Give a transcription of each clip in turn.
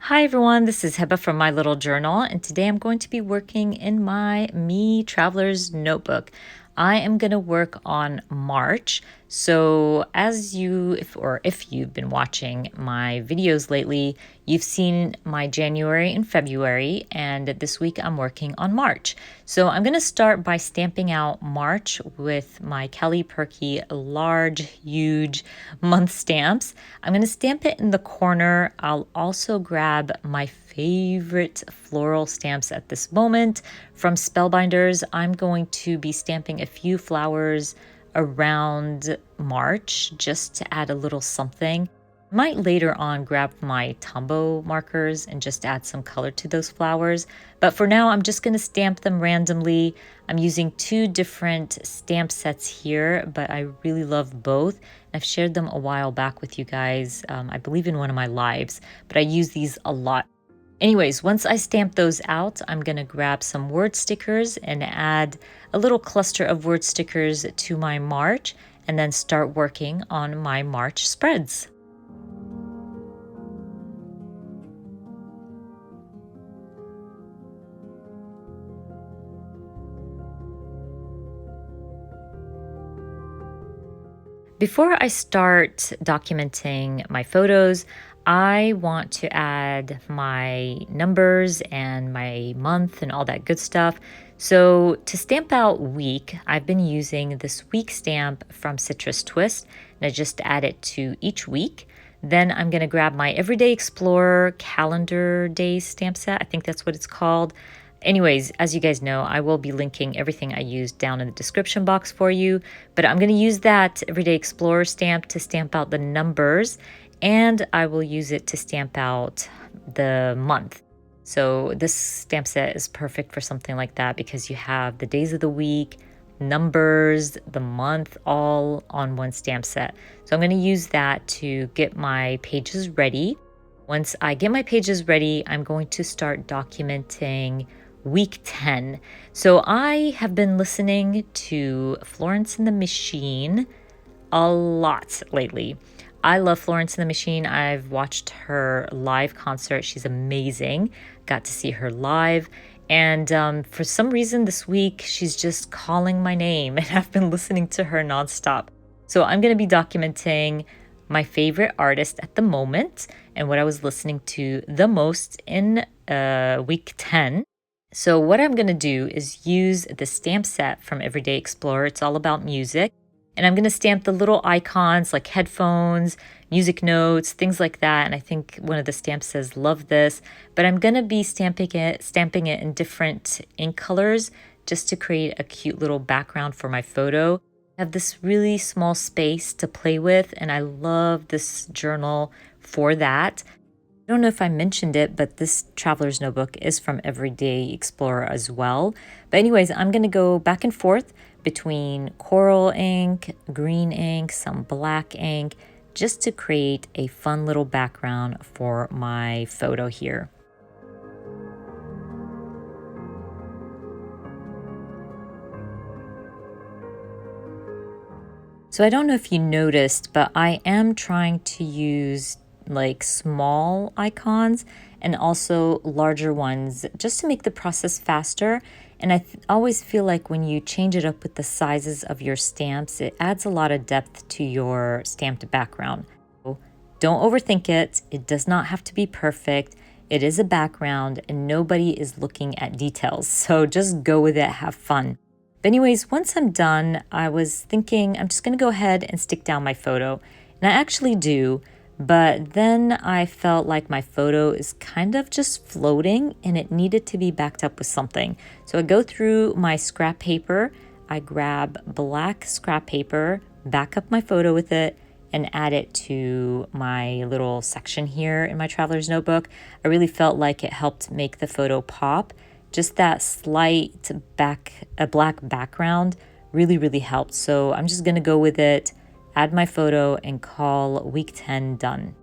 Hi everyone, this is Heba from My Little Journal, and today I'm going to be working in my Me Traveler's Notebook. I am going to work on March. So, as you, if you've been watching my videos lately, you've seen my January and February, and this week I'm working on March. So, I'm going to start by stamping out March with my Kelly Perky large, huge month stamps. I'm going to stamp it in the corner. I'll also grab my favorite floral stamps at this moment from Spellbinders. I'm going to be stamping a few flowers around March just to add a little something. I might later on grab my Tombow markers and just add some color to those flowers. But for now, I'm just going to stamp them randomly. I'm using two different stamp sets here, but I really love both. I've shared them a while back with you guys, I believe in one of my lives, but I use these a lot. Anyways, once I stamp those out, I'm going to grab some word stickers and add a little cluster of word stickers to my March and then start working on my March spreads. Before I start documenting my photos, I want to add my numbers and my month and all that good stuff. So to stamp out week, I've been using this week stamp from Citrus Twist, and I just add it to each week. Then I'm going to grab my Everyday Explorer calendar days stamp set. I think that's what it's called. Anyways, as you guys know, I will be linking everything I used down in the description box for you, but I'm going to use that Everyday Explorer stamp to stamp out the numbers, and I will use it to stamp out the month. So this stamp set is perfect for something like that because you have the days of the week, numbers, the month, all on one stamp set. So I'm going to use that to get my pages ready. Once I get my pages ready, I'm going to start documenting week 10. So I have been listening to Florence and the Machine a lot lately. I love Florence and the Machine. I've watched her live concert. She's amazing. Got to see her live. And for some reason this week, she's just calling my name, and I've been listening to her nonstop. So I'm going to be documenting my favorite artist at the moment and what I was listening to the most in week 10. So what I'm going to do is use the stamp set from Everyday Explorer. It's all about music. And I'm going to stamp the little icons like headphones, music notes, things like that. And I think one of the stamps says, love this. But I'm going to be stamping it in different ink colors just to create a cute little background for my photo. I have this really small space to play with, and I love this journal for that. I don't know if I mentioned it, but this traveler's notebook is from Everyday Explorer as well. But anyways, I'm going to go back and forth between coral ink, green ink, some black ink, just to create a fun little background for my photo here. So I don't know if you noticed, but I am trying to use like small icons and also larger ones just to make the process faster. And I always feel like when you change it up with the sizes of your stamps, it adds a lot of depth to your stamped background. So don't overthink it. It does not have to be perfect. It is a background and nobody is looking at details. So just go with it, have fun. But anyways, once I'm done, I was thinking I'm just going to go ahead and stick down my photo. And I actually do. But then I felt like my photo is kind of just floating and it needed to be backed up with something. So I go through my scrap paper, I grab black scrap paper, back up my photo with it, and add it to my little section here in my traveler's notebook. I really felt like it helped make the photo pop. Just that slight black background really helped. So I'm just gonna go with it, add my photo, and call week 10 done.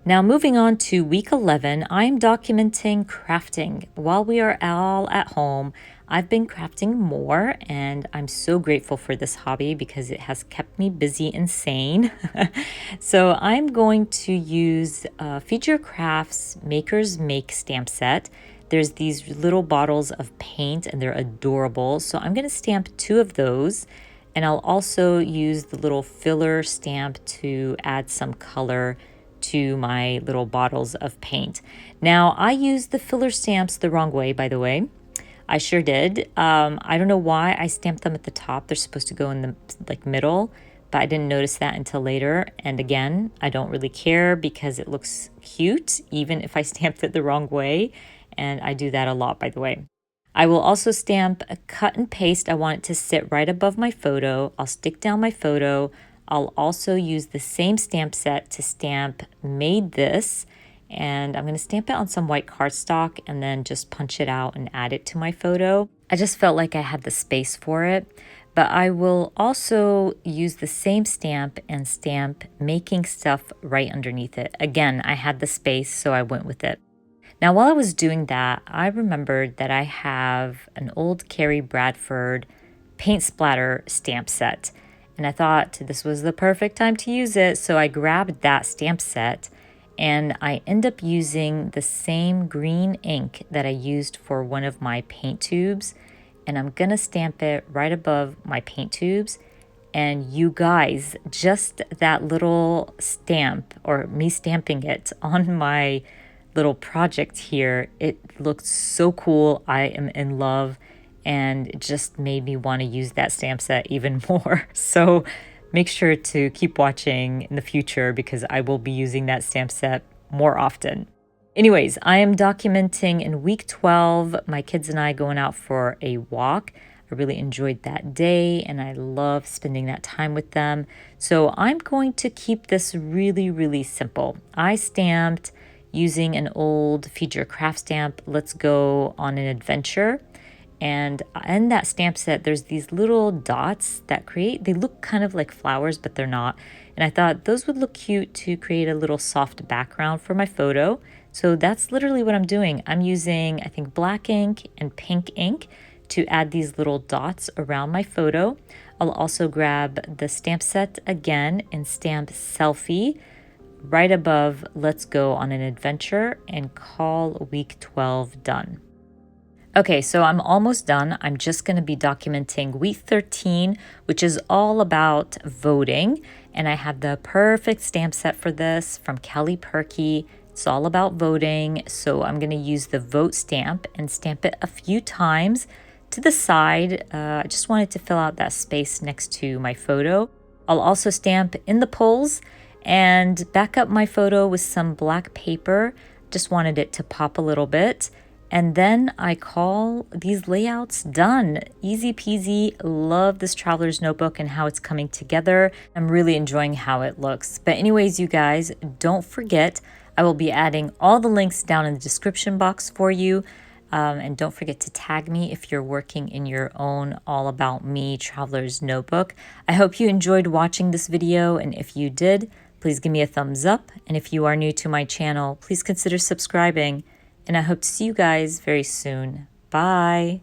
Now, moving on to week 11, I'm documenting crafting. While we are all at home, I've been crafting more, and I'm so grateful for this hobby because it has kept me busy and sane. So, I'm going to use Feature Crafts Maker's Make stamp set. There's these little bottles of paint, and they're adorable. So, I'm going to stamp 2 of those. And I'll also use the little filler stamp to add some color to my little bottles of paint. Now, I used the filler stamps the wrong way, by the way. I sure did. I don't know why I stamped them at the top. They're supposed to go in the middle, but I didn't notice that until later. And again, I don't really care because it looks cute, even if I stamped it the wrong way. And I do that a lot, by the way. I will also stamp a cut and paste. I want it to sit right above my photo. I'll stick down my photo. I'll also use the same stamp set to stamp Made This, and I'm going to stamp it on some white cardstock and then just punch it out and add it to my photo. I just felt like I had the space for it, but I will also use the same stamp and stamp Making Stuff right underneath it. Again, I had the space, so I went with it. Now, while I was doing that, I remembered that I have an old Carrie Bradford paint splatter stamp set. And I thought this was the perfect time to use it. So I grabbed that stamp set and I end up using the same green ink that I used for one of my paint tubes. And I'm gonna stamp it right above my paint tubes. And you guys, just that little stamp, or me stamping it on my little project here, it looked so cool. I am in love, and it just made me want to use that stamp set even more. So make sure to keep watching in the future because I will be using that stamp set more often. Anyways, I am documenting in week 12, my kids and I going out for a walk. I really enjoyed that day and I love spending that time with them. So I'm going to keep this really, really simple. I stamped using an old Feature Craft stamp, Let's Go on an Adventure. And in that stamp set, there's these little dots that they look kind of like flowers, but they're not. And I thought those would look cute to create a little soft background for my photo. So that's literally what I'm doing. I'm using, I think, black ink and pink ink to add these little dots around my photo. I'll also grab the stamp set again and stamp Selfie right above Let's Go on an Adventure and call week 12 done. Okay, so I'm almost done. I'm just going to be documenting week 13, which is all about voting. And I have the perfect stamp set for this from Kelly Perky. It's all about voting. So I'm going to use the vote stamp and stamp it a few times to the side. I just wanted to fill out that space next to my photo. I'll also stamp in the polls and back up my photo with some black paper. Just wanted it to pop a little bit. And then I call these layouts done. Easy peasy. Love this traveler's notebook and how it's coming together. I'm really enjoying how it looks. But anyways, you guys, don't forget, I will be adding all the links down in the description box for you. And don't forget to tag me if you're working in your own All About Me traveler's notebook. I hope you enjoyed watching this video. And if you did, please give me a thumbs up. And if you are new to my channel, please consider subscribing. And I hope to see you guys very soon. Bye.